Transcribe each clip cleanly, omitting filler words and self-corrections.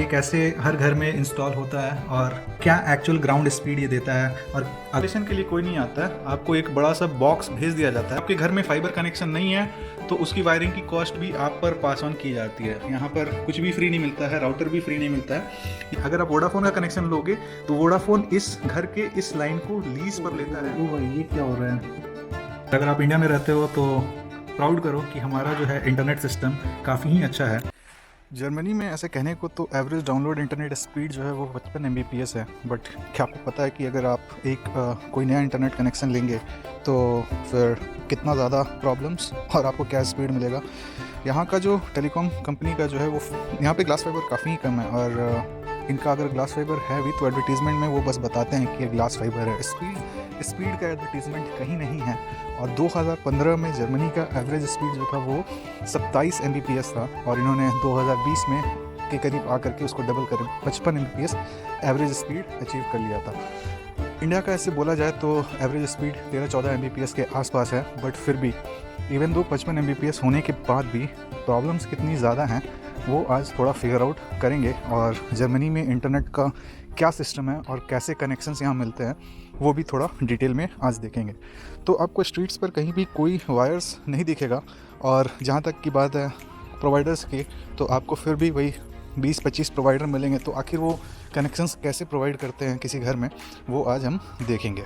कैसे हर घर में इंस्टॉल होता है और क्या एक्चुअल ग्राउंड स्पीड ये देता है। और इंस्टॉलेशन के लिए कोई नहीं आता है, आपको एक बड़ा सा बॉक्स भेज दिया जाता है। आपके घर में फाइबर कनेक्शन नहीं है तो उसकी वायरिंग की कॉस्ट भी आप पर पास ऑन की जाती है। यहाँ पर कुछ भी फ्री नहीं मिलता है, राउटर भी फ्री नहीं मिलता है। अगर आप वोडाफोन का कनेक्शन लोगे तो वोडाफोन इस घर के इस लाइन को लीज पर लेता है। ओ भाई ये क्या हो रहा है। अगर आप इंडिया में रहते हो तो प्राउड करो कि हमारा जो है इंटरनेट सिस्टम काफ़ी ही अच्छा है। जर्मनी में ऐसे कहने को तो एवरेज डाउनलोड इंटरनेट स्पीड जो है वो 55 Mbps है, बट क्या आपको पता है कि अगर आप एक कोई नया इंटरनेट कनेक्शन लेंगे तो फिर कितना ज़्यादा प्रॉब्लम्स और आपको क्या स्पीड मिलेगा। यहाँ का जो टेलीकॉम कंपनी का जो है वो यहाँ पे ग्लास फाइबर काफ़ी ही कम है, और इनका अगर ग्लास फाइबर है भी तो एडवर्टीज़मेंट में वो बस बताते हैं कि ये ग्लास फाइबर है। स्पीड का एडवर्टीज़मेंट कहीं नहीं है। और 2015 में जर्मनी का एवरेज स्पीड जो था वो 27 Mbps था, और इन्होंने 2020 में के करीब आकर के उसको डबल कर 55 Mbps एवरेज स्पीड अचीव कर लिया था। इंडिया का ऐसे बोला जाए तो एवरेज स्पीड 13-14 Mbps के आसपास है, बट फिर भी इवन दो 55 Mbps होने के बाद भी प्रॉब्लम्स कितनी ज़्यादा हैं वो आज थोड़ा फिगर आउट करेंगे। और जर्मनी में इंटरनेट का क्या सिस्टम है और कैसे कनेक्शंस यहाँ मिलते हैं वो भी थोड़ा डिटेल में आज देखेंगे। तो आपको स्ट्रीट्स पर कहीं भी कोई वायर्स नहीं दिखेगा, और जहाँ तक की बात है प्रोवाइडर्स की तो आपको फिर भी वही 20-25 प्रोवाइडर मिलेंगे। तो आखिर वो कनेक्शंस कैसे प्रोवाइड करते हैं किसी घर में वो आज हम देखेंगे।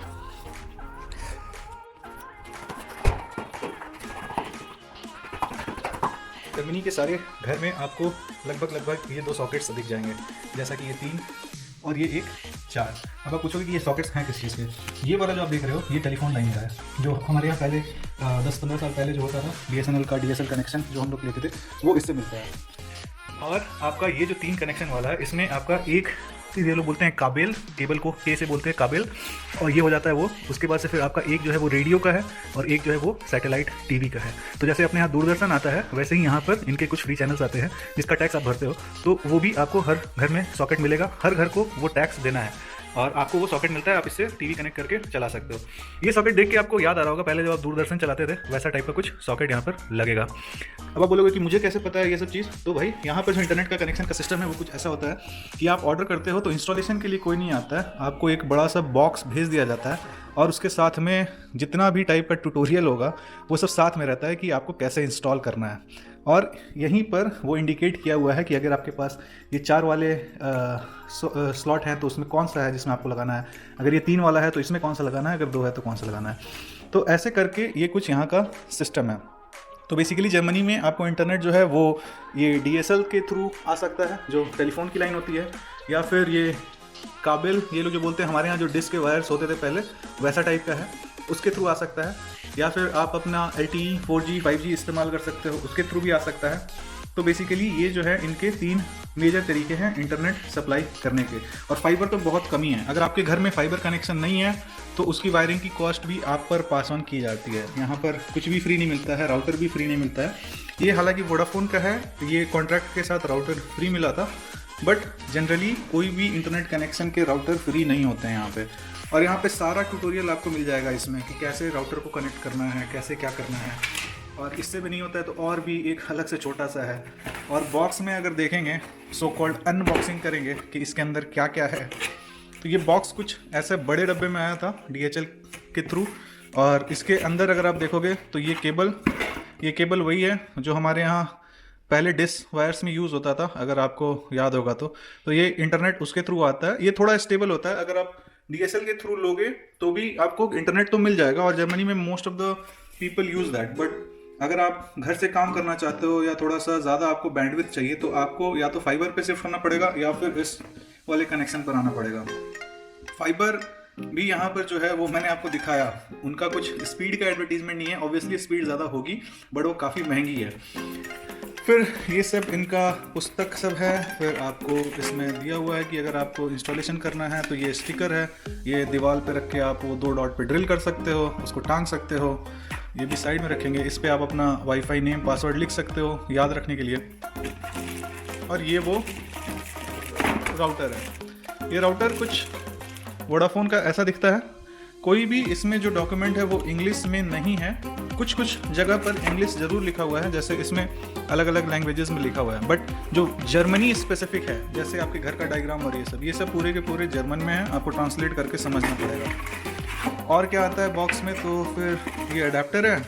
जर्मनी के सारे घर में आपको लगभग ये 2 सॉकेट्स दिख जाएंगे, जैसा कि ये 3 और ये एक 4। अब आप पूछोगे कि ये सॉकेट्स हैं किस चीज़ के। ये वाला जो आप देख रहे हो ये टेलीफोन लाइन का है, जो हमारे यहाँ पहले 10-15 साल पहले जो होता था BSNL का DSL कनेक्शन जो हम लोग लेते थे वो इससे मिलता है। और आपका ये जो 3 कनेक्शन वाला है इसमें आपका एक ये लोग बोलते हैं काबेल, केबल को के से बोलते हैं काबेल, और ये हो जाता है वो। उसके बाद से फिर आपका एक जो है वो रेडियो का है और एक जो है वो सैटेलाइट टीवी का है। तो जैसे अपने यहाँ दूरदर्शन आता है वैसे ही यहाँ पर इनके कुछ फ्री चैनल्स आते हैं जिसका टैक्स आप भरते हो, तो वो भी आपको हर घर में सॉकेट मिलेगा। हर घर को वो टैक्स देना है और आपको वो सॉकेट मिलता है, आप इससे टीवी कनेक्ट करके चला सकते हो। ये सॉकेट देख के आपको याद आ रहा होगा पहले जब आप दूरदर्शन चलाते थे वैसा टाइप का कुछ सॉकेट यहाँ पर लगेगा। अब आप बोलोगे कि मुझे कैसे पता है ये सब चीज़, तो भाई यहाँ पर जो इंटरनेट का कनेक्शन का सिस्टम है वो कुछ ऐसा होता है कि आप ऑर्डर करते हो तो इंस्टॉलेशन के लिए कोई नहीं आता है, आपको एक बड़ा सा बॉक्स भेज दिया जाता है और उसके साथ में जितना भी टाइप का ट्यूटोरियल होगा वो सब साथ में रहता है कि आपको कैसे इंस्टॉल करना है। और यहीं पर वो इंडिकेट किया हुआ है कि अगर आपके पास ये 4 वाले स्लॉट हैं तो उसमें कौन सा है जिसमें आपको लगाना है, अगर ये 3 वाला है तो इसमें कौन सा लगाना है, अगर 2 है तो कौन सा लगाना है। तो ऐसे करके ये कुछ यहाँ का सिस्टम है। तो बेसिकली जर्मनी में आपको इंटरनेट जो है वो ये DSL के थ्रू आ सकता है जो टेलीफोन की लाइन होती है, या फिर ये काबिल ये लोग जो बोलते हैं हमारे यहाँ जो डिस्क के वायर्स होते थे पहले वैसा टाइप का है उसके थ्रू आ सकता है, या फिर आप अपना LTE 4G 5G इस्तेमाल कर सकते हो उसके थ्रू भी आ सकता है। तो बेसिकली ये जो है इनके 3 मेजर तरीके हैं इंटरनेट सप्लाई करने के। और फाइबर तो बहुत कमी है, अगर आपके घर में फाइबर कनेक्शन नहीं है तो उसकी वायरिंग की कॉस्ट भी आप पर पास ऑन की जाती है। यहाँ पर कुछ भी फ्री नहीं मिलता है, राउटर भी फ्री नहीं मिलता है। ये हालांकि वोडाफोन का है, ये कॉन्ट्रैक्ट के साथ राउटर फ्री मिला था, बट जनरली कोई भी इंटरनेट कनेक्शन के राउटर फ्री नहीं होते हैं यहाँ पे। और यहाँ पे सारा ट्यूटोरियल आपको मिल जाएगा इसमें कि कैसे राउटर को कनेक्ट करना है, कैसे क्या करना है। और इससे भी नहीं होता है तो और भी एक अलग से छोटा सा है। और बॉक्स में अगर देखेंगे सो कॉल्ड अनबॉक्सिंग करेंगे कि इसके अंदर क्या क्या है, तो ये बॉक्स कुछ ऐसे बड़े डब्बे में आया था DHL के थ्रू। और इसके अंदर अगर आप देखोगे तो ये केबल वही है जो हमारे यहाँ पहले डिस्क वायर्स में यूज़ होता था, अगर आपको याद होगा तो ये इंटरनेट उसके थ्रू आता है। ये थोड़ा स्टेबल होता है, अगर आप DSL के थ्रू लोगे तो भी आपको इंटरनेट तो मिल जाएगा, और जर्मनी में most of the people use that. But अगर आप घर से काम करना चाहते हो या थोड़ा सा ज़्यादा आपको बैंडविड्थ चाहिए तो आपको या तो फाइबर पे शिफ्ट होना पड़ेगा या फिर इस वाले कनेक्शन पर आना पड़ेगा। फाइबर भी यहाँ पर जो है वो मैंने आपको दिखाया, उनका कुछ स्पीड का एडवर्टीजमेंट नहीं है, ऑब्वियसली स्पीड ज़्यादा होगी बट वो काफ़ी महंगी है। फिर ये सब इनका पुस्तक सब है। फिर आपको इसमें दिया हुआ है कि अगर आपको इंस्टॉलेशन करना है तो ये स्टिकर है, ये दीवार पे रख के आप वो 2 डॉट पे ड्रिल कर सकते हो, उसको टांग सकते हो। ये भी साइड में रखेंगे, इस पे आप अपना वाईफाई नेम पासवर्ड लिख सकते हो याद रखने के लिए। और ये वो राउटर है, ये राउटर कुछ वोडाफोन का ऐसा दिखता है। कोई भी इसमें जो डॉक्यूमेंट है वो इंग्लिश में नहीं है, कुछ कुछ जगह पर इंग्लिश ज़रूर लिखा हुआ है, जैसे इसमें अलग अलग लैंग्वेजेस में लिखा हुआ है, बट जो जर्मनी स्पेसिफिक है, जैसे आपके घर का डायग्राम और ये सब पूरे के पूरे जर्मन में है, आपको ट्रांसलेट करके समझना पड़ेगा। और क्या आता है बॉक्स में, तो फिर ये अडेप्टर है,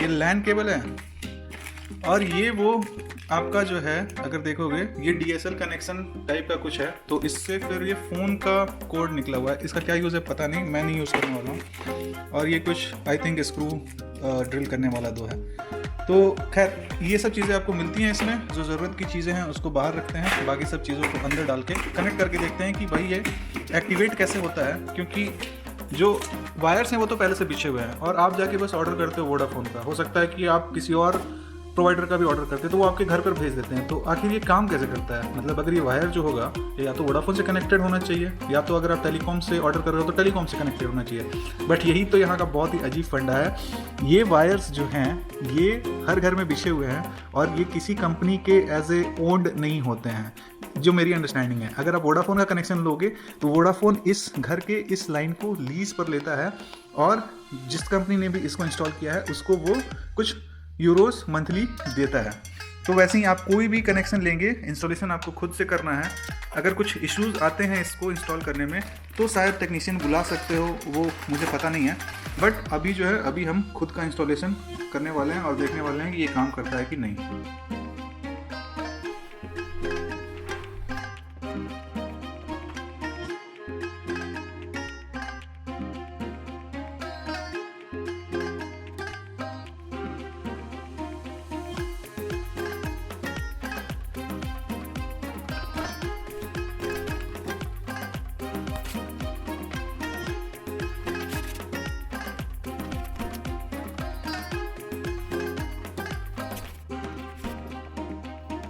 ये लैन केबल है, और ये वो आपका जो है अगर देखोगे ये DSL कनेक्शन टाइप का कुछ है, तो इससे फिर ये फ़ोन का कोड निकला हुआ है। इसका क्या यूज़ है पता नहीं, मैं नहीं यूज़ करने वाला हूँ। और ये कुछ आई थिंक स्क्रू ड्रिल करने वाला दो है। तो खैर ये सब चीज़ें आपको मिलती हैं इसमें, जो ज़रूरत की चीज़ें हैं उसको बाहर रखते हैं, बाकी सब चीज़ों को अंदर डाल के कनेक्ट करके देखते हैं कि भाई ये एक्टिवेट कैसे होता है, क्योंकि जो वायर्स हैं वो तो पहले से बिछे हुए हैं और आप जाके बस ऑर्डर करते हो वोडाफोन का। हो सकता है कि आप किसी और प्रोवाइडर का भी ऑर्डर करते हैं तो वो आपके घर पर भेज देते हैं। तो आखिर ये काम कैसे करता है, मतलब अगर ये वायर जो होगा या तो वोडाफोन से कनेक्टेड होना चाहिए, या तो अगर आप टेलीकॉम से ऑर्डर कर रहे हो तो टेलीकॉम से कनेक्टेड होना चाहिए। बट यही तो यहाँ का बहुत ही अजीब फंडा है। ये वायर्स जो हैं ये हर घर में बिछे हुए हैं और ये किसी कंपनी के एज ए ओन्ड नहीं होते हैं, जो मेरी अंडरस्टैंडिंग है। अगर आप वोडाफोन का कनेक्शन लोगे तो वोडाफोन इस घर के इस लाइन को लीज पर लेता है और जिस कंपनी ने भी इसको इंस्टॉल किया है उसको वो कुछ यूरोस मंथली देता है। तो वैसे ही आप कोई भी कनेक्शन लेंगे, इंस्टॉलेशन आपको खुद से करना है। अगर कुछ इश्यूज़ आते हैं इसको इंस्टॉल करने में तो शायद टेक्नीशियन बुला सकते हो, वो मुझे पता नहीं है। बट अभी जो है अभी हम खुद का इंस्टॉलेशन करने वाले हैं और देखने वाले हैं कि ये काम करता है कि नहीं।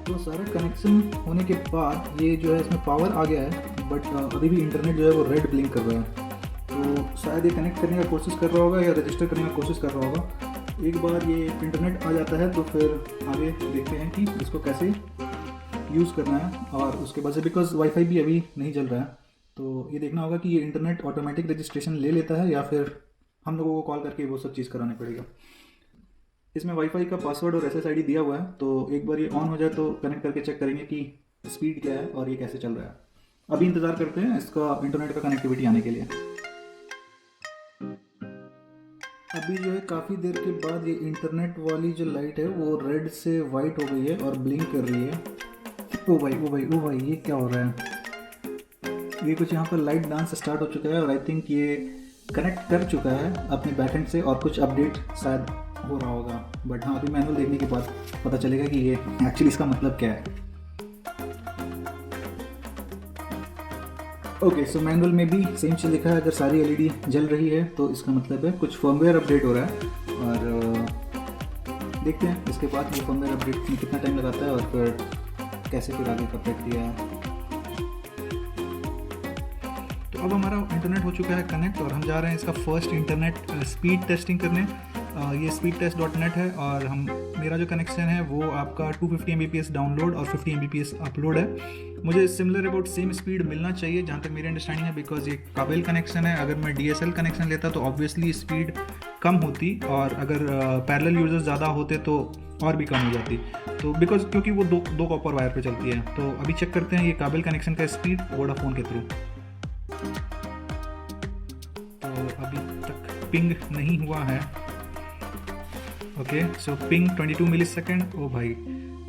तो सारा कनेक्शन होने के बाद ये जो है इसमें पावर आ गया है, बट अभी भी इंटरनेट जो है वो रेड ब्लिंक कर रहा है। तो शायद ये कनेक्ट करने का कोशिश कर रहा होगा या रजिस्टर करने का कोशिश कर रहा होगा। एक बार ये इंटरनेट आ जाता है तो फिर आगे देखते हैं कि इसको कैसे यूज़ करना है। और उसके बाद से बिकॉज वाईफाई भी अभी नहीं चल रहा है, तो ये देखना होगा कि ये इंटरनेट ऑटोमेटिक रजिस्ट्रेशन ले लेता है या फिर हम लोगों को कॉल करके वो सब चीज़ करानी पड़ेगा। इसमें वाईफाई का पासवर्ड और SSID दिया हुआ है, तो एक बार ये ऑन हो जाए तो कनेक्ट करके चेक करेंगे कि स्पीड क्या है और ये कैसे चल रहा है। अभी इंतज़ार करते हैं इसका इंटरनेट का कनेक्टिविटी आने के लिए। अभी जो है काफ़ी देर के बाद ये इंटरनेट वाली जो लाइट है वो रेड से वाइट हो गई है और ब्लिंक कर रही है। ओ भाई ओ भाई ओ भाई, ये क्या हो रहा है? ये कुछ यहाँ पर लाइट डांस स्टार्ट हो चुका है और आई थिंक ये कनेक्ट कर चुका है अपने बैकएंड से और कुछ अपडेट शायद हो रहा होगा। बट हाँ, अभी मैनुअल देखने के बाद पता चलेगा कि ये एक्चुअली इसका मतलब क्या है। ओके, सो मैनुअल में भी सेम चीज़ लिखा है, अगर सारी LED जल रही है तो इसका मतलब है कुछ फर्मवेयर अपडेट हो रहा है। और देखते हैं इसके बाद ये फर्मवेयर अपडेट में कितना टाइम लगाता है और फिर कैसे फिर आगे का प्रक्रिया है। तो अब हमारा इंटरनेट हो चुका है कनेक्ट और हम जा रहे हैं इसका फर्स्ट इंटरनेट स्पीड टेस्टिंग करने। ये speedtest.net है और मेरा जो कनेक्शन है वो आपका 250 Mbps डाउनलोड और 50 Mbps अपलोड है। मुझे सिमिलर अबाउट सेम स्पीड मिलना चाहिए जहाँ तक मेरी अंडरस्टैंडिंग है, बिकॉज ये काबिल कनेक्शन है। अगर मैं DSL कनेक्शन लेता तो ऑब्वियसली स्पीड कम होती और अगर पैरेलल यूजर्स ज़्यादा होते तो और भी कम हो जाती। तो बिकॉज क्योंकि वो दो कॉपर वायर पे चलती है। तो अभी चेक करते हैं ये काबिल कनेक्शन का स्पीड वोडाफोन के थ्रू। तो अभी तक पिंग नहीं हुआ है। ओके, सो पिंग 22 मिलीसेकंड। ओ भाई,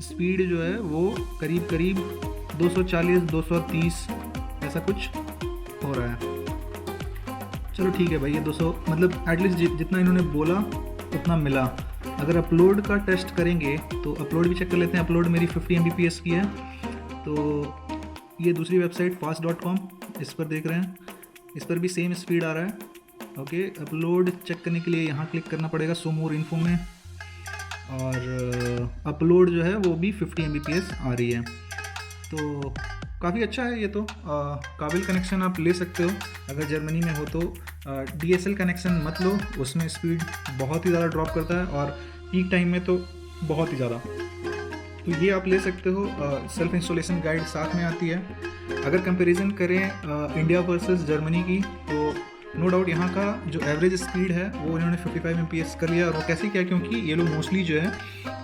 स्पीड जो है वो करीब करीब 240 230 ऐसा कुछ हो रहा है। चलो ठीक है भाई, ये 200 मतलब एटलीस्ट जितना इन्होंने बोला उतना मिला। अगर अपलोड का टेस्ट करेंगे तो अपलोड भी चेक कर लेते हैं। अपलोड मेरी 50 Mbps की है। तो ये दूसरी वेबसाइट fast.com, इस पर देख रहे हैं, इस पर भी सेम स्पीड आ रहा है। ओके, अपलोड चेक करने के लिए यहाँ क्लिक करना पड़ेगा शो मोर इन्फो में और अपलोड जो है वो भी 50 Mbps आ रही है। तो काफ़ी अच्छा है ये तो। काबिल कनेक्शन आप ले सकते हो अगर जर्मनी में हो तो। DSL कनेक्शन मत लो, उसमें स्पीड बहुत ही ज़्यादा ड्रॉप करता है और पीक टाइम में तो बहुत ही ज़्यादा। तो ये आप ले सकते हो। सेल्फ इंस्टॉलेशन गाइड साथ में आती है। अगर कंपैरिजन करें इंडिया वर्सेस जर्मनी की, तो नो डाउट यहाँ का जो एवरेज स्पीड है वो इन्होंने 55 MPS कर लिया। और वो कैसे किया, क्योंकि ये लोग मोस्टली जो है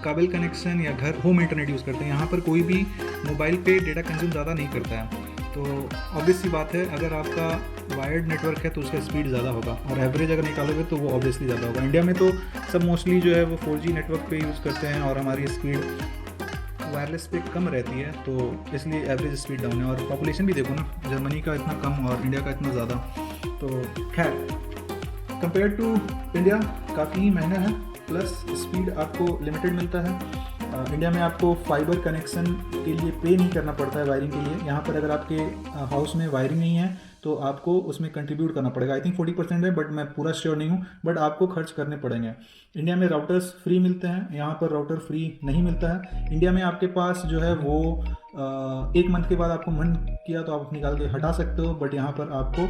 काबिल कनेक्शन या घर होम इंटरनेट यूज़ करते हैं। यहाँ पर कोई भी मोबाइल पे डेटा कंज्यूम ज़्यादा नहीं करता है। तो ऑब्वियस सी बात है, अगर आपका वायर्ड नेटवर्क है तो उसका स्पीड ज़्यादा होगा, और एवरेज अगर निकालोगे तो वो ऑब्वियसली ज़्यादा होगा। इंडिया में तो सब मोस्टली जो है वो 4G नेटवर्क पे यूज़ करते हैं, और हमारी स्पीड वायरलेस पे कम रहती है, तो इसलिए एवरेज स्पीड डाउन है। और पॉपुलेशन भी देखो ना, जर्मनी का इतना कम और इंडिया का इतना ज़्यादा। तो खैर कंपेयर टू इंडिया काफ़ी महंगा है, प्लस स्पीड आपको लिमिटेड मिलता है। इंडिया में आपको फाइबर कनेक्शन के लिए पे नहीं करना पड़ता है वायरिंग के लिए। यहाँ पर अगर आपके हाउस में वायरिंग नहीं है तो आपको उसमें कंट्रीब्यूट करना पड़ेगा। आई थिंक 40% है, बट मैं पूरा श्योर नहीं हूँ, बट आपको खर्च करने पड़ेंगे। इंडिया में राउटर्स फ्री मिलते हैं, यहाँ पर राउटर फ्री नहीं मिलता है। इंडिया में आपके पास जो है वो 1 मंथ के बाद आपको मन किया तो आप निकाल के हटा सकते हो, बट यहाँ पर आपको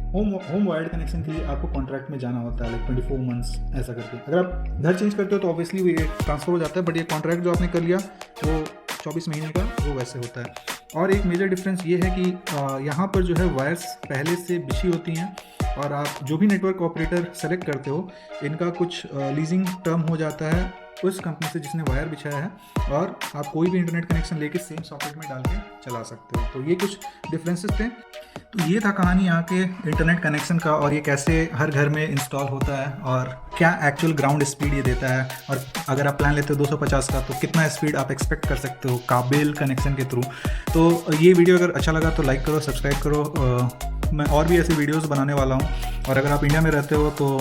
होम वायर्ड कनेक्शन के लिए आपको कॉन्ट्रैक्ट में जाना होता है, लाइक 24 मंथ्स ऐसा करके। अगर आप घर चेंज करते हो तो ऑब्वियसली वो ये ट्रांसफ़र हो जाता है, बट ये कॉन्ट्रैक्ट जो आपने कर लिया वो 24 महीने का वो वैसे होता है। और एक मेजर डिफरेंस ये है कि यहाँ पर जो है वायर्स पहले से बिछी होती हैं, और आप जो भी नेटवर्क ऑपरेटर सेलेक्ट करते हो इनका कुछ लीजिंग टर्म हो जाता है उस कंपनी से जिसने वायर बिछाया है, और आप कोई भी इंटरनेट कनेक्शन लेके सेम सॉकेट में डाल के चला सकते हो। तो ये कुछ डिफरेंसेस थे। तो ये था कहानी यहाँ के इंटरनेट कनेक्शन का, और ये कैसे हर घर में इंस्टॉल होता है, और क्या एक्चुअल ग्राउंड स्पीड ये देता है, और अगर आप प्लान लेते हो 250 का तो कितना स्पीड आप एक्सपेक्ट कर सकते हो काबिल कनेक्शन के थ्रू। तो ये वीडियो अगर अच्छा लगा तो लाइक करो, सब्सक्राइब करो। मैं और भी ऐसे वीडियोस बनाने वाला हूँ, और अगर आप इंडिया में रहते हो तो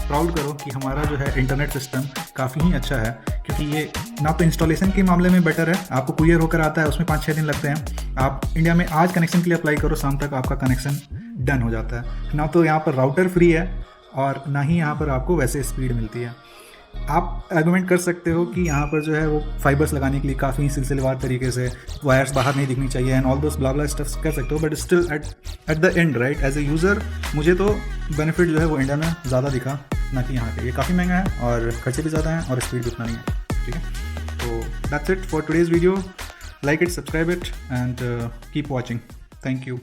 प्राउड करो कि हमारा जो है इंटरनेट सिस्टम काफ़ी ही अच्छा है, क्योंकि ये ना तो इंस्टॉलेशन के मामले में बेटर है, आपको कुरियर होकर आता है, उसमें 5-6 दिन लगते हैं। आप इंडिया में आज कनेक्शन के लिए अप्लाई करो, शाम तक आपका कनेक्शन डन हो जाता है। ना तो यहाँ पर राउटर फ्री है, और ना ही यहाँ पर आपको वैसे स्पीड मिलती है। आप आर्गुमेंट कर सकते हो कि यहाँ पर जो है वो फाइबर्स लगाने के लिए काफ़ी सिलसिलेवार तरीके से वायर्स बाहर नहीं दिखनी चाहिए and all those blah blah stuffs कर सकते हो, but still at the end right as a user मुझे तो बेनिफिट जो है वो इंडिया में ज़्यादा दिखा, ना कि यहाँ पे। ये काफ़ी महंगा है और खर्चे भी ज़्यादा हैं और स्पीड भी उतना नहीं है, ठीक है। तो that's it for today's video. Like it, subscribe it and keep watching. Thank you.